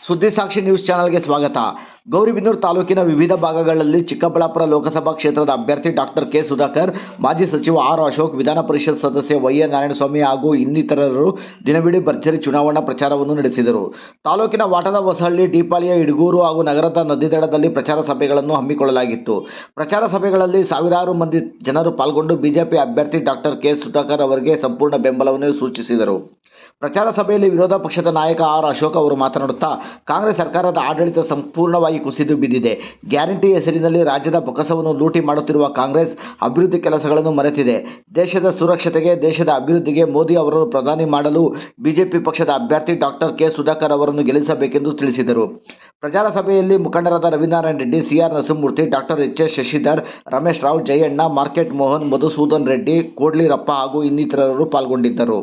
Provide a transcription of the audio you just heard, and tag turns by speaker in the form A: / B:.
A: ಸುದ್ದಿ ಸಾಕ್ಷಿ ನ್ಯೂಸ್ ಚಾನೆಲ್ಗೆ ಸ್ವಾಗತ. ಗೌರಿಬಿದನೂರು ತಾಲೂಕಿನ ವಿವಿಧ ಭಾಗಗಳಲ್ಲಿ ಚಿಕ್ಕಬಳ್ಳಾಪುರ ಲೋಕಸಭಾ ಕ್ಷೇತ್ರದ ಅಭ್ಯರ್ಥಿ ಡಾಕ್ಟರ್ ಕೆ ಸುಧಾಕರ್, ಮಾಜಿ ಸಚಿವ ಆರ್ ಅಶೋಕ್, ವಿಧಾನ ಪರಿಷತ್ ಸದಸ್ಯ ವೈ ಎ ನಾರಾಯಣಸ್ವಾಮಿ ಹಾಗೂ ಇನ್ನಿತರರು ದಿನವಿಡೀ ಭರ್ಜರಿ ಚುನಾವಣಾ ಪ್ರಚಾರವನ್ನು ನಡೆಸಿದರು. ತಾಲೂಕಿನ ವಾಟದ ಹೊಸಹಳ್ಳಿ, ಡಿಪಾಳ್ಯ, ಇಡಗೂರು ಹಾಗೂ ನಗರದ ನದಿದಡದಲ್ಲಿ ಪ್ರಚಾರ ಸಭೆಗಳನ್ನು ಹಮ್ಮಿಕೊಳ್ಳಲಾಗಿತ್ತು. ಪ್ರಚಾರ ಸಭೆಗಳಲ್ಲಿ ಸಾವಿರಾರು ಮಂದಿ ಜನರು ಪಾಲ್ಗೊಂಡು ಬಿಜೆಪಿ ಅಭ್ಯರ್ಥಿ ಡಾಕ್ಟರ್ ಕೆ ಸುಧಾಕರ್ ಅವರಿಗೆ ಸಂಪೂರ್ಣ ಬೆಂಬಲವನ್ನು ಸೂಚಿಸಿದರು. ಪ್ರಚಾರ ಸಭೆಯಲ್ಲಿ ವಿರೋಧ ಪಕ್ಷದ ನಾಯಕ ಆರ್ ಅಶೋಕ್ ಅವರು ಮಾತನಾಡುತ್ತಾ, ಕಾಂಗ್ರೆಸ್ ಸರ್ಕಾರದ ಆಡಳಿತ ಸಂಪೂರ್ಣವಾಗಿ ಕುಸಿದು ಬಿದ್ದಿದೆ. ಗ್ಯಾರಂಟಿ ಹೆಸರಿನಲ್ಲಿ ರಾಜ್ಯದ ಬೊಕ್ಕಸವನ್ನು ಲೂಟಿ ಮಾಡುತ್ತಿರುವ ಕಾಂಗ್ರೆಸ್ ಅಭಿವೃದ್ಧಿ ಕೆಲಸಗಳನ್ನು ಮರೆತಿದೆ. ದೇಶದ ಸುರಕ್ಷತೆಗೆ, ದೇಶದ ಅಭಿವೃದ್ಧಿಗೆ ಮೋದಿ ಅವರನ್ನು ಪ್ರಧಾನಿ ಮಾಡಲು ಬಿಜೆಪಿ ಪಕ್ಷದ ಅಭ್ಯರ್ಥಿ ಡಾಕ್ಟರ್ ಕೆ ಸುಧಾಕರ್ ಅವರನ್ನು ಗೆಲ್ಲಿಸಬೇಕೆಂದು ತಿಳಿಸಿದರು. ಪ್ರಚಾರ ಸಭೆಯಲ್ಲಿ ಮುಖಂಡರಾದ Ravinarayana Reddy, CR Narasimhamurthy, doctor H S Shashidhar, Ramesh Rao, Jayanna, market Mohan, Madhusudan Reddy, Kodlirappa ಹಾಗೂ ಇನ್ನಿತರರು ಪಾಲ್ಗೊಂಡಿದ್ದರು.